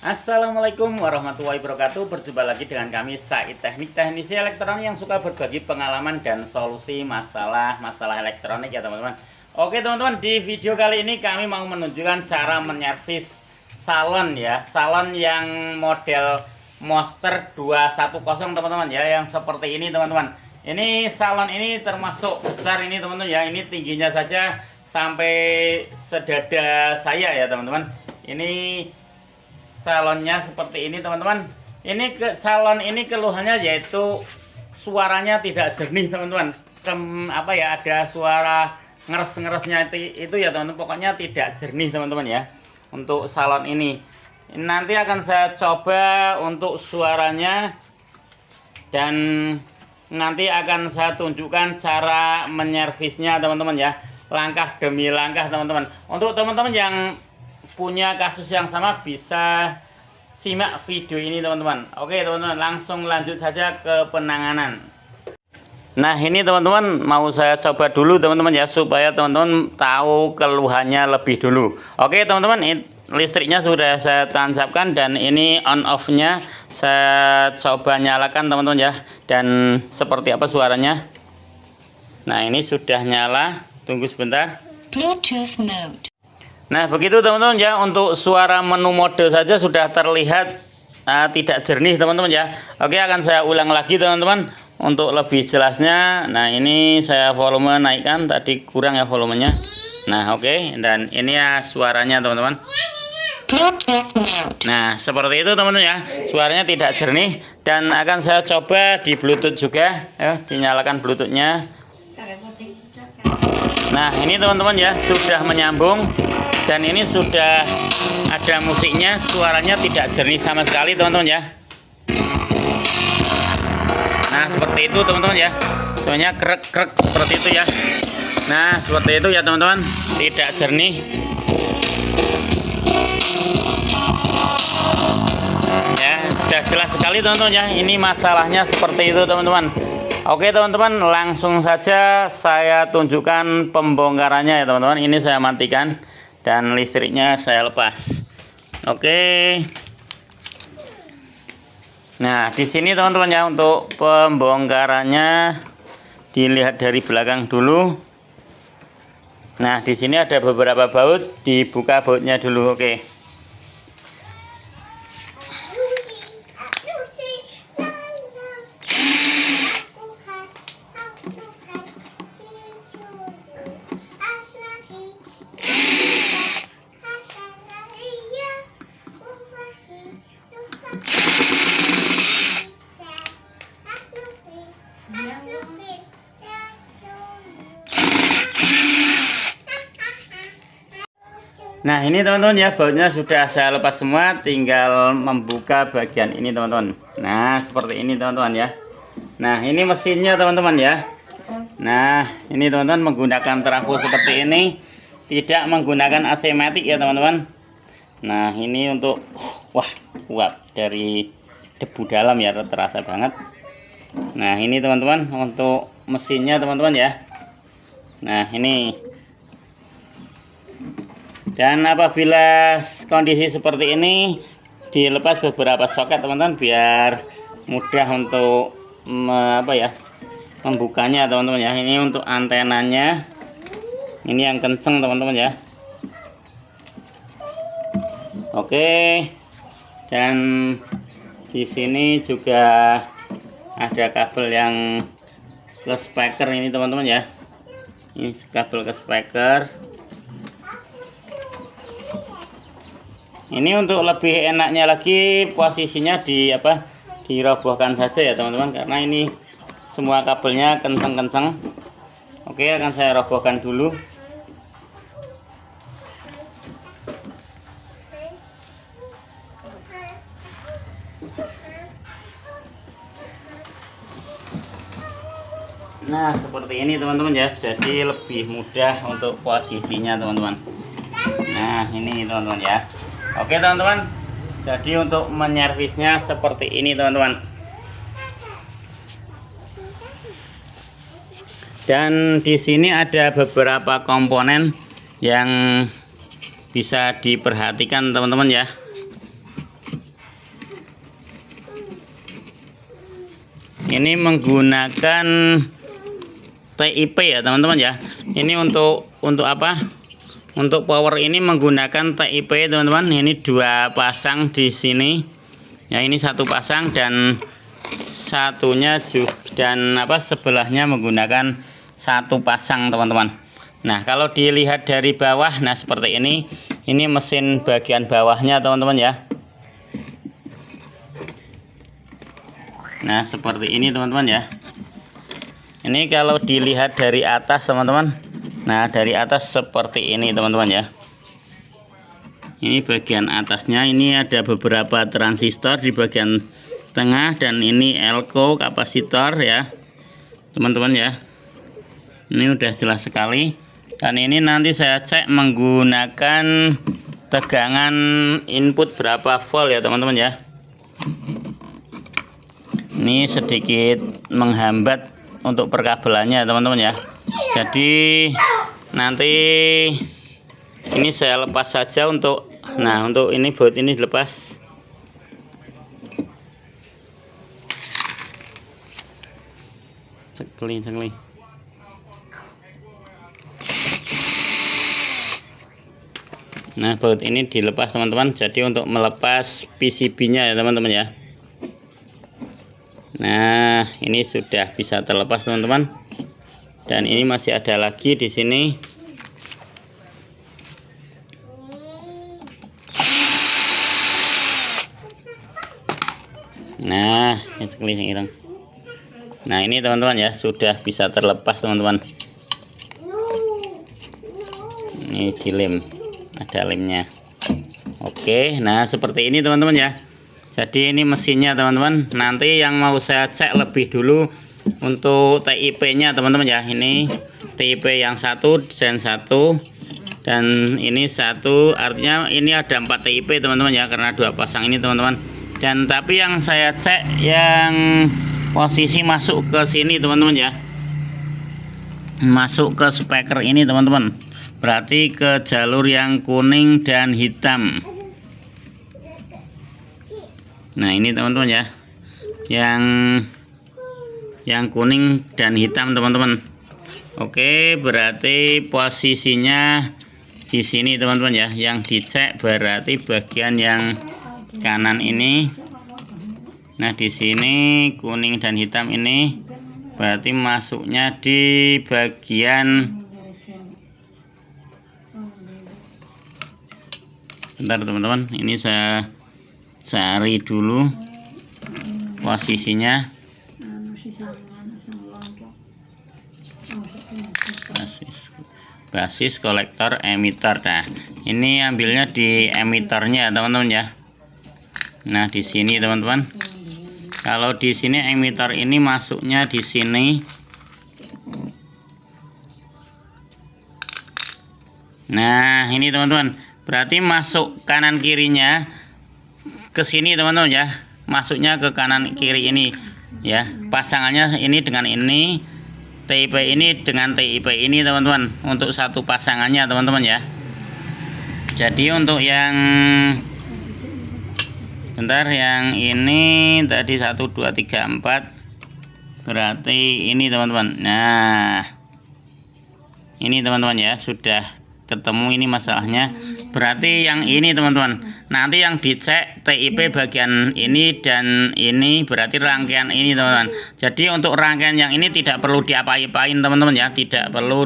Assalamualaikum warahmatullahi wabarakatuh. Berjumpa lagi dengan kami Said Teknik, teknisi elektronik yang suka berbagi pengalaman dan solusi masalah elektronik ya teman-teman. Oke teman-teman, di video kali ini kami mau menunjukkan cara menyervis salon ya. Salon yang model Monster 210 teman-teman ya, yang seperti ini teman-teman. Ini salon ini termasuk besar ini teman-teman ya. Ini tingginya saja sampai sedada saya ya teman-teman. Ini salonnya seperti ini teman-teman. Salon ini keluhannya yaitu suaranya tidak jernih teman-teman. Ada suara ngeres-ngeresnya itu ya teman-teman. Pokoknya tidak jernih teman-teman ya. Untuk salon ini nanti akan saya coba untuk suaranya, dan nanti akan saya tunjukkan cara menyervisnya teman-teman ya, langkah demi langkah teman-teman. Untuk teman-teman yang punya kasus yang sama bisa simak video ini teman-teman. Oke teman-teman, langsung lanjut saja ke penanganan. Nah ini teman-teman mau saya coba dulu teman-teman ya, supaya teman-teman tahu keluhannya lebih dulu. Oke teman-teman, listriknya sudah saya tancapkan dan ini on off nya saya coba nyalakan teman-teman ya, dan seperti apa suaranya. Nah ini sudah nyala, tunggu sebentar. Bluetooth mode. Nah begitu teman-teman ya, untuk suara menu mode saja sudah terlihat tidak jernih teman-teman ya. Oke, akan saya ulang lagi teman-teman untuk lebih jelasnya. Nah ini saya volume naikkan, tadi kurang ya volumenya. Nah oke, dan ini ya suaranya teman-teman. Bluetooth mode. Nah seperti itu teman-teman ya, suaranya tidak jernih. Dan akan saya coba di Bluetooth juga ya, dinyalakan Bluetoothnya. Nah ini teman-teman ya, sudah menyambung. Dan ini sudah ada musiknya, suaranya tidak jernih sama sekali teman-teman ya. Nah seperti itu teman-teman ya, suaranya krek-krek seperti itu ya. Nah seperti itu ya teman-teman, tidak jernih ya, sudah jelas sekali teman-teman ya. Ini masalahnya seperti itu teman-teman. Oke teman-teman, langsung saja saya tunjukkan pembongkarannya ya teman-teman. Ini saya matikan dan listriknya saya lepas. Oke. Nah, di sini teman-teman ya, untuk pembongkarannya dilihat dari belakang dulu. Nah, di sini ada beberapa baut, dibuka bautnya dulu. Oke. Nah ini teman-teman ya, bautnya sudah saya lepas semua, tinggal membuka bagian ini teman-teman. Nah seperti ini teman-teman ya. Nah ini mesinnya teman-teman ya. Nah ini teman-teman menggunakan trafo seperti ini, tidak menggunakan AC matic ya teman-teman. Nah ini untuk wah uap dari debu dalam ya, terasa banget. Nah ini teman-teman untuk mesinnya teman-teman ya. Nah ini, dan apabila kondisi seperti ini dilepas beberapa soket teman-teman, biar mudah untuk membukanya teman-teman ya. Ini untuk antenanya, ini yang kenceng teman-teman ya. Oke, dan di sini juga ada kabel yang ke speaker ini teman-teman ya. Ini kabel ke speaker. Ini untuk lebih enaknya lagi posisinya dirobohkan saja ya teman-teman, karena ini semua kabelnya kenceng-kenceng. Oke, akan saya robohkan dulu. Nah seperti ini teman-teman ya, jadi lebih mudah untuk posisinya teman-teman. Nah ini teman-teman ya. Oke teman-teman, jadi untuk menyervisnya seperti ini teman-teman. Dan di sini ada beberapa komponen yang bisa diperhatikan teman-teman ya. ini menggunakan TIP ya teman-teman ya. Ini untuk apa? Untuk power ini menggunakan TIP teman-teman. Ini 2 pasang di sini. Ya, ini 1 pasang dan satunya juga dan sebelahnya menggunakan 1 pasang teman-teman. Nah, kalau dilihat dari bawah, nah seperti ini. Ini mesin bagian bawahnya teman-teman ya. Nah, seperti ini teman-teman ya. Ini kalau dilihat dari atas teman-teman. Nah, dari atas seperti ini teman-teman ya. Ini bagian atasnya, ini ada beberapa transistor di bagian tengah dan ini elko kapasitor ya teman-teman ya. Ini udah jelas sekali. Dan ini nanti saya cek menggunakan tegangan input berapa volt ya teman-teman ya. Ini sedikit menghambat untuk perkabelannya teman-teman ya. Jadi nanti ini saya lepas saja untuk ini baut ini dilepas. Cekli. Nah, baut ini dilepas teman-teman. Jadi untuk melepas PCB-nya ya teman-teman ya. Nah, ini sudah bisa terlepas teman-teman. Dan ini masih ada lagi di sini. Nah, nah ini teman-teman ya, sudah bisa terlepas teman-teman. Ini dilem, ada lemnya. Oke, nah seperti ini teman-teman ya. Jadi ini mesinnya teman-teman. Nanti yang mau saya cek lebih dulu untuk TIP-nya teman-teman ya. Ini TIP yang 1 dan 1 dan ini 1, artinya ini ada 4 TIP teman-teman ya, karena 2 pasang ini teman-teman. Dan tapi yang saya cek yang posisi masuk ke sini teman-teman ya, masuk ke speaker ini teman-teman, berarti ke jalur yang kuning dan hitam. Nah ini teman-teman ya, yang kuning dan hitam teman-teman. Oke, berarti posisinya di sini teman-teman ya. Yang dicek berarti bagian yang kanan ini. Nah di sini kuning dan hitam ini berarti masuknya di bagian, bentar teman-teman, ini saya cari dulu posisinya. Basis kolektor emitter. Nah ini ambilnya di emiternya teman-teman ya. Nah di sini teman-teman, kalau di sini emitter ini masuknya di sini. Nah ini teman-teman, berarti masuk kanan kirinya ke sini teman-teman ya, masuknya ke kanan kiri ini ya, pasangannya ini dengan ini, TIP ini dengan TIP ini teman-teman, untuk satu pasangannya teman-teman ya. Jadi untuk yang bentar, yang ini tadi 1 2 3 4, berarti ini teman-teman. Nah ini teman-teman ya, sudah ketemu ini masalahnya. Berarti yang ini teman-teman, nanti yang dicek TIP bagian ini dan ini, berarti rangkaian ini teman-teman. Jadi untuk rangkaian yang ini tidak perlu diapa-apain teman-teman ya, tidak perlu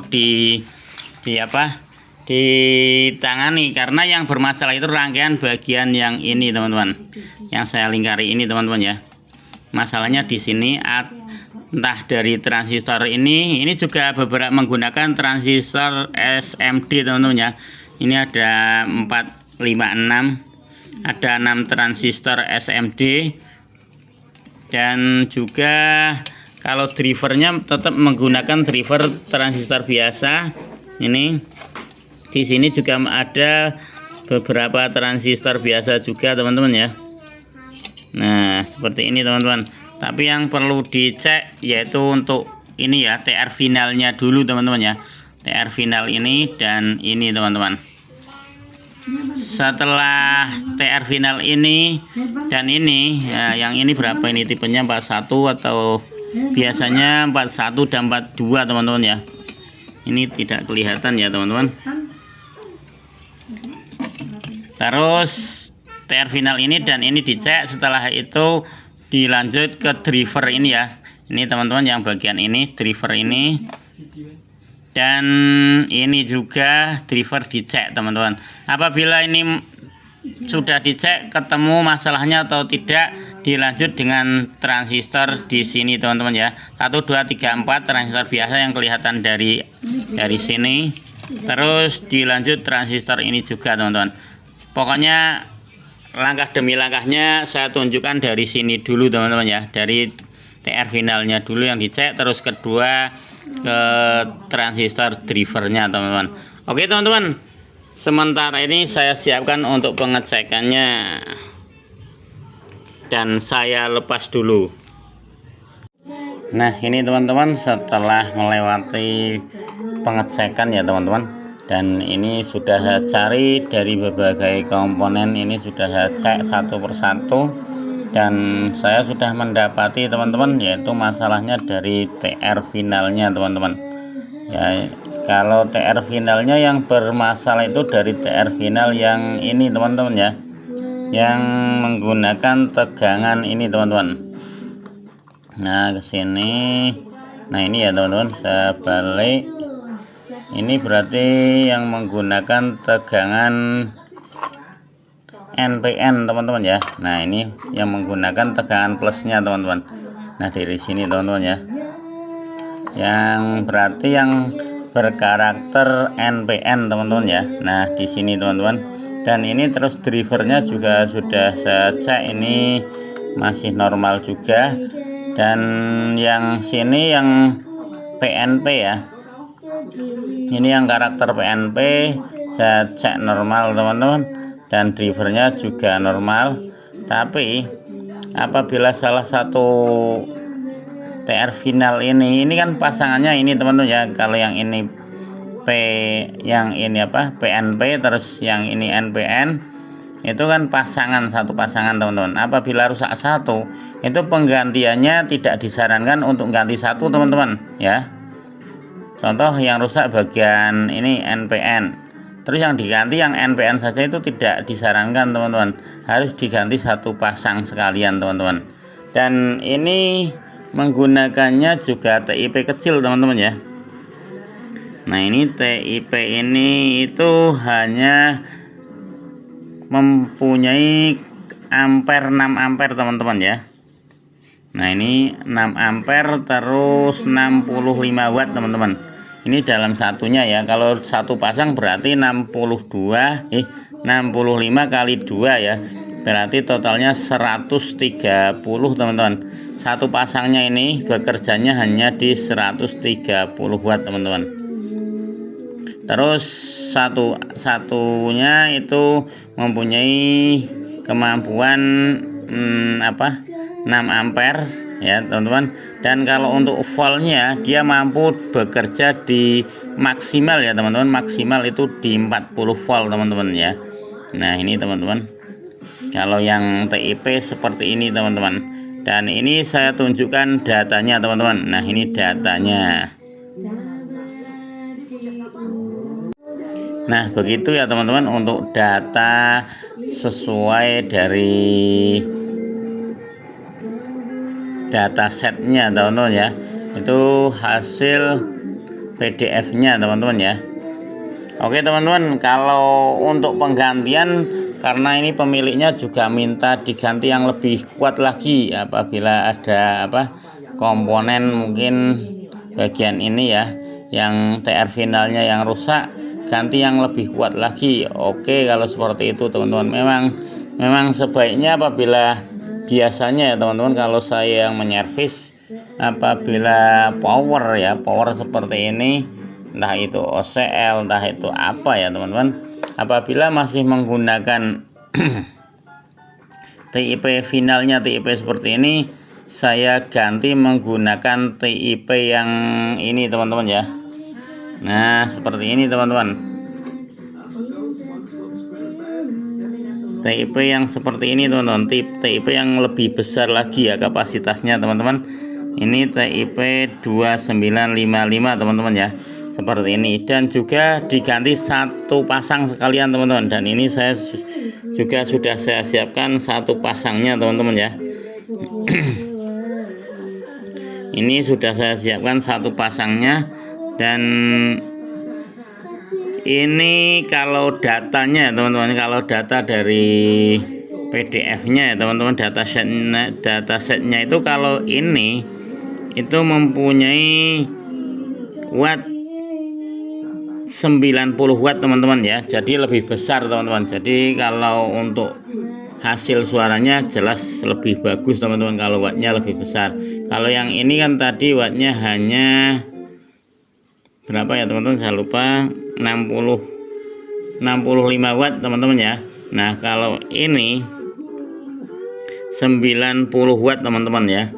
ditangani, karena yang bermasalah itu rangkaian bagian yang ini teman-teman, yang saya lingkari ini teman-teman ya. Masalahnya di sini, entah dari transistor ini juga beberapa menggunakan transistor SMD teman-teman ya. Ini ada 4, 5, 6, ada 6 transistor SMD, dan juga kalau drivernya tetap menggunakan driver transistor biasa. Ini di sini juga ada beberapa transistor biasa juga teman-teman ya. Nah seperti ini teman-teman. Tapi yang perlu dicek yaitu untuk ini ya, TR finalnya dulu teman-teman ya. TR final ini dan ini teman-teman. Setelah TR final ini dan ini ya, yang ini berapa ini tipenya 41 atau biasanya 41 dan 42 teman-teman ya. Ini tidak kelihatan ya teman-teman. Terus TR final ini dan ini dicek, setelah itu dilanjut ke driver ini ya. Ini teman-teman yang bagian ini driver ini, dan ini juga driver dicek teman-teman. Apabila ini sudah dicek ketemu masalahnya atau tidak, dilanjut dengan transistor di sini teman-teman ya. 1 2 3 4 transistor biasa yang kelihatan dari sini. Terus dilanjut transistor ini juga teman-teman. Pokoknya langkah demi langkahnya saya tunjukkan dari sini dulu teman-teman ya, dari TR finalnya dulu yang dicek, terus kedua ke transistor drivernya teman-teman. Oke teman-teman, sementara ini saya siapkan untuk pengecekannya dan saya lepas dulu. Nah ini teman-teman, setelah melewati pengecekan ya teman-teman, dan ini sudah saya cari dari berbagai komponen, ini sudah saya cek satu persatu, dan saya sudah mendapati teman-teman, yaitu masalahnya dari TR finalnya teman-teman ya. Kalau TR finalnya yang bermasalah itu dari TR final yang ini teman-teman ya, yang menggunakan tegangan ini teman-teman. Nah kesini, nah ini ya teman-teman, saya balik. Ini berarti yang menggunakan tegangan NPN teman-teman ya. Nah ini yang menggunakan tegangan plusnya teman-teman. Nah dari sini teman-teman ya, yang berarti yang berkarakter NPN teman-teman ya. Nah di sini teman-teman, dan ini terus drivernya juga sudah saya cek, ini masih normal juga, dan yang sini yang PNP ya, ini yang karakter PNP saya cek normal teman-teman, dan drivernya juga normal. Tapi apabila salah satu TR final ini kan pasangannya ini teman-teman ya, kalau yang ini yang ini PNP, terus yang ini NPN, itu kan pasangan, satu pasangan teman-teman. Apabila rusak satu, itu penggantiannya tidak disarankan untuk ganti satu teman-teman ya. Contoh yang rusak bagian ini NPN, terus yang diganti yang NPN saja, itu tidak disarankan teman-teman, harus diganti satu pasang sekalian teman-teman. Dan ini menggunakannya juga TIP kecil teman-teman ya. Nah ini TIP ini itu hanya mempunyai ampere 6 ampere teman-teman ya. Nah ini 6 ampere terus 65 watt teman-teman. Ini dalam satunya ya. Kalau satu pasang berarti 65 kali 2 ya. Berarti totalnya 130 teman-teman. Satu pasangnya ini bekerjanya hanya di 130 watt teman-teman. Terus satunya itu mempunyai kemampuan 6 ampere ya teman-teman. Dan kalau untuk voltnya dia mampu bekerja di maksimal ya teman-teman, maksimal itu di 40 volt teman-teman ya. Nah ini teman-teman, kalau yang TIP seperti ini teman-teman, dan ini saya tunjukkan datanya teman-teman. Nah ini datanya. Nah begitu ya teman-teman untuk data sesuai dari data setnya teman-teman ya. Itu hasil PDF nya teman-teman ya. Oke teman-teman, kalau untuk penggantian, karena ini pemiliknya juga minta diganti yang lebih kuat lagi apabila ada komponen mungkin bagian ini ya, yang TR finalnya yang rusak, ganti yang lebih kuat lagi. Oke kalau seperti itu teman-teman, memang sebaiknya apabila biasanya ya teman-teman, kalau saya yang menyervis, apabila power seperti ini, entah itu OCL, entah itu apa ya teman-teman, apabila masih menggunakan TIP finalnya TIP seperti ini, saya ganti menggunakan TIP yang ini teman-teman ya. Nah seperti ini teman-teman, TIP yang seperti ini teman-teman, TIP yang lebih besar lagi ya kapasitasnya teman-teman. Ini TIP 2955 teman-teman ya, seperti ini. Dan juga diganti satu pasang sekalian teman-teman, dan ini saya juga sudah saya siapkan satu pasangnya teman-teman ya. Ini sudah saya siapkan satu pasangnya. Dan ini kalau datanya teman-teman, kalau data dari PDF-nya ya teman-teman, datasetnya itu kalau ini itu mempunyai watt 90 watt teman-teman ya, jadi lebih besar teman-teman. Jadi kalau untuk hasil suaranya jelas lebih bagus teman-teman kalau wattnya lebih besar. Kalau yang ini kan tadi wattnya hanya berapa ya teman-teman, saya lupa, 65 watt teman-teman ya. Nah kalau ini 90 watt teman-teman ya,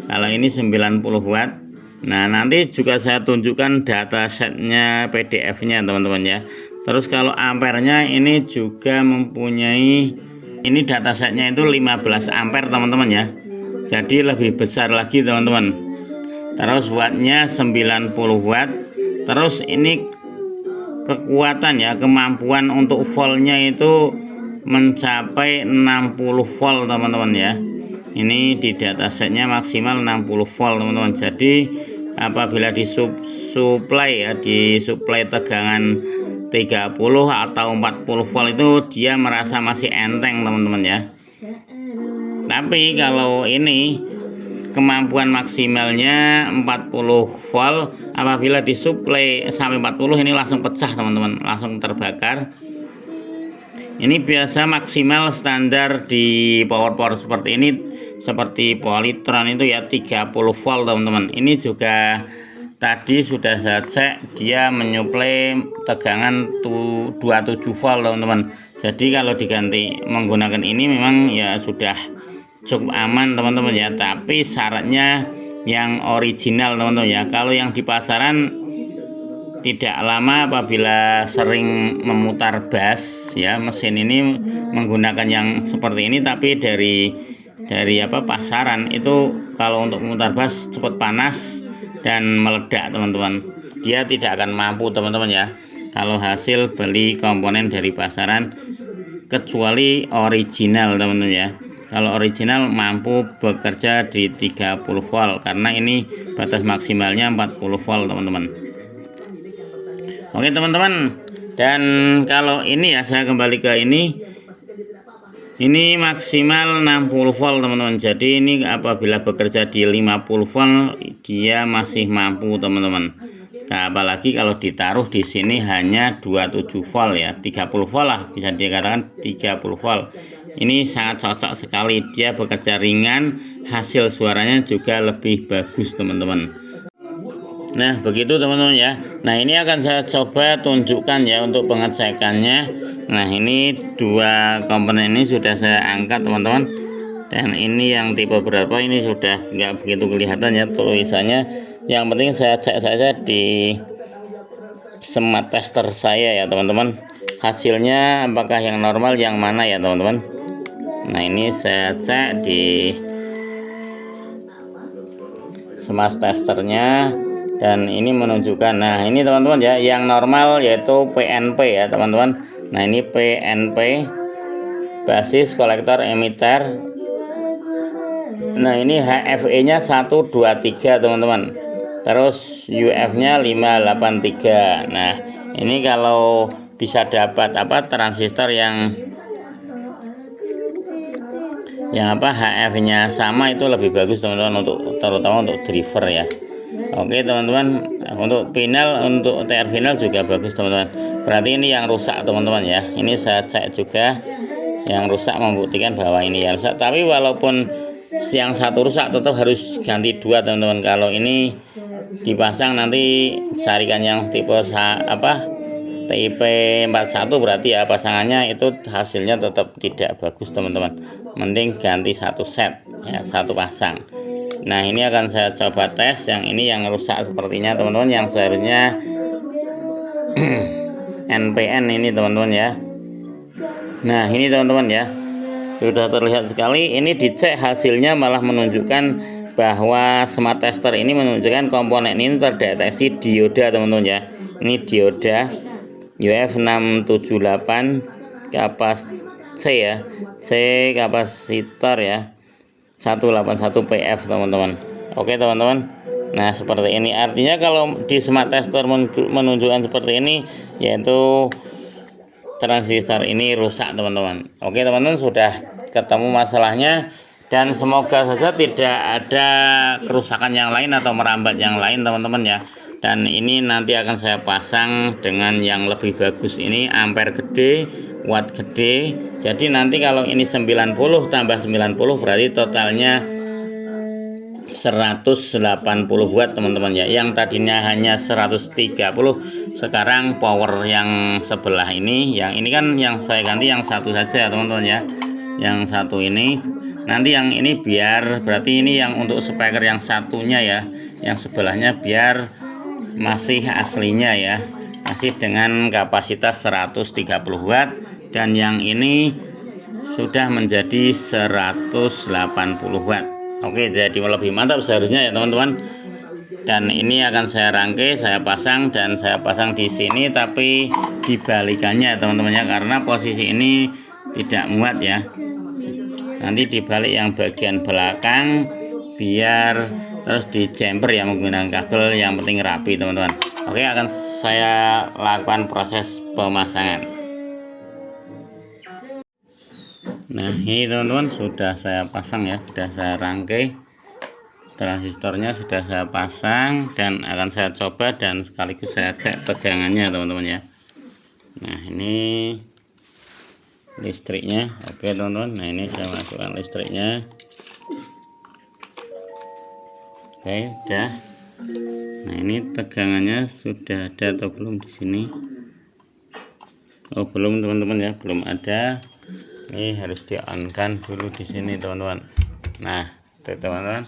kalau ini 90 watt. Nah nanti juga saya tunjukkan datasetnya PDF-nya teman-teman ya. Terus kalau ampernya ini juga mempunyai, ini datasetnya itu 15 ampere teman-teman ya, jadi lebih besar lagi teman-teman. Terus wattnya 90 watt. Terus ini kekuatan ya, kemampuan untuk voltnya itu mencapai 60 volt teman-teman ya. Ini di datasetnya maksimal 60 volt teman-teman. Jadi apabila disuplai ya, disuplai tegangan 30 atau 40 volt itu dia merasa masih enteng teman-teman ya. Tapi kalau ini kemampuan maksimalnya 40 volt, apabila disuplai sampai 40 ini langsung pecah teman-teman, langsung terbakar. Ini biasa maksimal standar di power seperti ini, seperti Polytron itu ya 30 volt teman-teman. Ini juga tadi sudah saya cek, dia menyuplai tegangan 27 volt teman-teman. Jadi kalau diganti menggunakan ini memang ya sudah cukup aman teman-teman ya. Tapi syaratnya yang original teman-teman ya. Kalau yang di pasaran tidak lama apabila sering memutar bass ya, mesin ini menggunakan yang seperti ini, tapi dari pasaran itu kalau untuk memutar bass cepat panas dan meledak teman-teman. Dia tidak akan mampu teman-teman ya kalau hasil beli komponen dari pasaran, kecuali original teman-teman ya. Kalau original mampu bekerja di 30 volt karena ini batas maksimalnya 40 volt teman-teman. Oke teman-teman, dan kalau ini ya saya kembali ke ini maksimal 60 volt teman-teman. Jadi ini apabila bekerja di 50 volt dia masih mampu teman-teman. Nah, apalagi kalau ditaruh di sini hanya 27 volt ya, 30 volt lah bisa dikatakan 30 volt. Ini sangat cocok sekali, dia bekerja ringan, hasil suaranya juga lebih bagus teman-teman. Nah begitu teman-teman ya. Nah ini akan saya coba tunjukkan ya untuk pengecekannya. Nah ini dua komponen ini sudah saya angkat teman-teman, dan ini yang tipe berapa ini sudah nggak begitu kelihatan ya tulisannya. Yang penting saya cek saja di smart tester saya ya teman-teman, hasilnya apakah yang normal yang mana ya teman-teman. Nah ini saya cek di smart testernya, dan ini menunjukkan, nah ini teman-teman ya, yang normal yaitu PNP ya teman-teman. Nah ini PNP, basis kolektor emitter. Nah ini HFE nya 123 teman-teman, terus UF nya 583. Nah ini kalau bisa dapat transistor yang HF nya sama itu lebih bagus teman-teman, terutama untuk driver ya. Oke teman-teman, untuk final, untuk TR final juga bagus teman-teman. Berarti ini yang rusak teman-teman ya. Ini saya cek juga, yang rusak membuktikan bahwa ini yang rusak. Tapi walaupun yang satu rusak tetap harus ganti dua teman-teman. Kalau ini dipasang nanti carikan yang tipe TIP 41, berarti ya pasangannya itu hasilnya tetap tidak bagus teman-teman. Mending ganti satu set ya, satu pasang. Nah ini akan saya coba tes yang ini yang rusak sepertinya teman-teman, yang seharusnya NPN ini teman-teman ya. Nah ini teman-teman ya, sudah terlihat sekali. Ini dicek hasilnya malah menunjukkan bahwa smart tester ini menunjukkan komponen ini terdeteksi dioda teman-teman ya. Ini dioda UF678 C ya, C kapasitor ya, 181 PF teman-teman. Oke teman-teman. Nah seperti ini, artinya kalau di smart tester menunjukkan seperti ini, yaitu transistor ini rusak teman-teman. Oke teman-teman, sudah ketemu masalahnya, dan semoga saja tidak ada kerusakan yang lain atau merambat yang lain teman-teman ya. Dan ini nanti akan saya pasang dengan yang lebih bagus, ini ampere gede, watt gede. Jadi nanti kalau ini 90 tambah 90 berarti totalnya 180 watt teman-teman ya. Yang tadinya hanya 130, sekarang power yang sebelah ini, yang ini kan yang saya ganti yang satu saja ya teman-teman ya. Yang satu ini, nanti yang ini biar, berarti ini yang untuk speaker yang satunya ya, yang sebelahnya biar masih aslinya ya, masih dengan kapasitas 130 watt, dan yang ini sudah menjadi 180 watt. Oke, jadi lebih mantap seharusnya ya teman-teman. Dan ini akan saya rangkai, saya pasang, dan saya pasang di sini tapi dibalikannya teman-teman ya, karena posisi ini tidak muat ya. Nanti dibalik yang bagian belakang biar terus di jumper ya, menggunakan kabel, yang penting rapi teman-teman. Oke, akan saya lakukan proses pemasangan. Nah ini teman-teman sudah saya pasang ya, sudah saya rangkai, transistornya sudah saya pasang, dan akan saya coba dan sekaligus saya cek tegangannya teman-teman ya. Nah ini listriknya. Oke teman-teman, nah ini saya masukkan listriknya. Oke, udah. Nah ini tegangannya sudah ada atau belum di sini? Oh belum teman-teman ya, belum ada. Ini harus di on kan dulu di sini teman-teman. Nah itu teman-teman.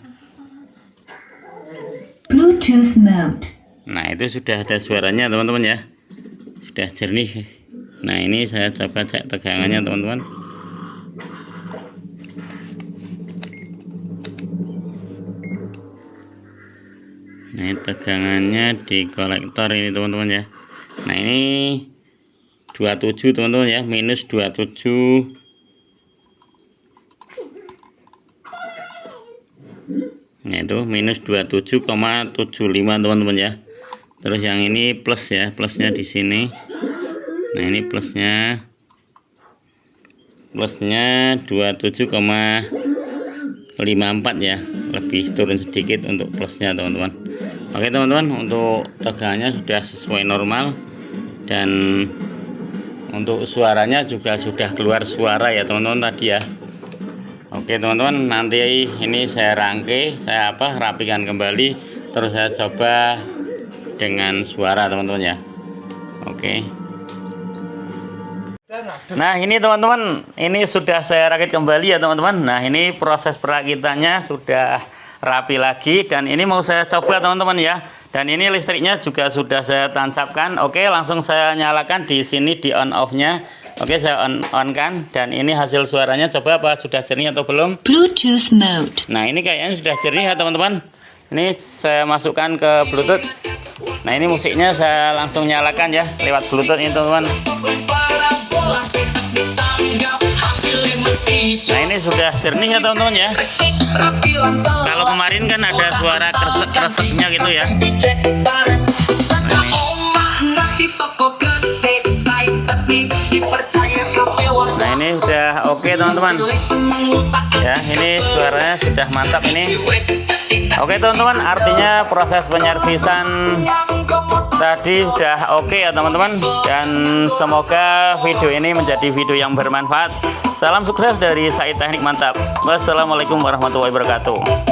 Bluetooth mode. Nah itu sudah ada suaranya teman-teman ya, sudah jernih. Nah ini saya coba cek tegangannya teman-teman. Nah ini tegangannya di kolektor ini teman-teman ya. Nah ini 27 teman-teman ya, minus 27. Nah itu minus 27,75 teman-teman ya. Terus yang ini plus ya, plusnya di sini. Nah ini plusnya 27,54 ya, lebih turun sedikit untuk plusnya teman-teman. Oke teman-teman, untuk tegangannya sudah sesuai normal, dan untuk suaranya juga sudah keluar suara ya teman-teman tadi ya. Oke teman-teman, nanti ini saya rangkai, saya rapikan kembali, terus saya coba dengan suara teman-teman ya. Oke. Nah ini teman-teman, ini sudah saya rakit kembali ya teman-teman. Nah ini proses perakitannya sudah rapi lagi, dan ini mau saya coba teman-teman ya. Dan ini listriknya juga sudah saya tancapkan. Oke, langsung saya nyalakan di sini di on off-nya. Oke, saya on kan, dan ini hasil suaranya, coba apa sudah jernih atau belum? Bluetooth mode. Nah ini kayaknya sudah jernih ya teman-teman. Ini saya masukkan ke Bluetooth. Nah ini musiknya saya langsung nyalakan ya lewat Bluetooth ini teman-teman. Nah ini sudah jernih ya teman-teman ya. Kalau kemarin kan ada suara kresek-kreseknya gitu ya. Nah ini sudah oke teman-teman ya, ini suaranya sudah mantap ini. Oke teman-teman, artinya proses penyervisan tadi sudah oke ya teman-teman, dan semoga video ini menjadi video yang bermanfaat. Salam sukses dari Said Teknik Mantap. Wassalamualaikum warahmatullahi wabarakatuh.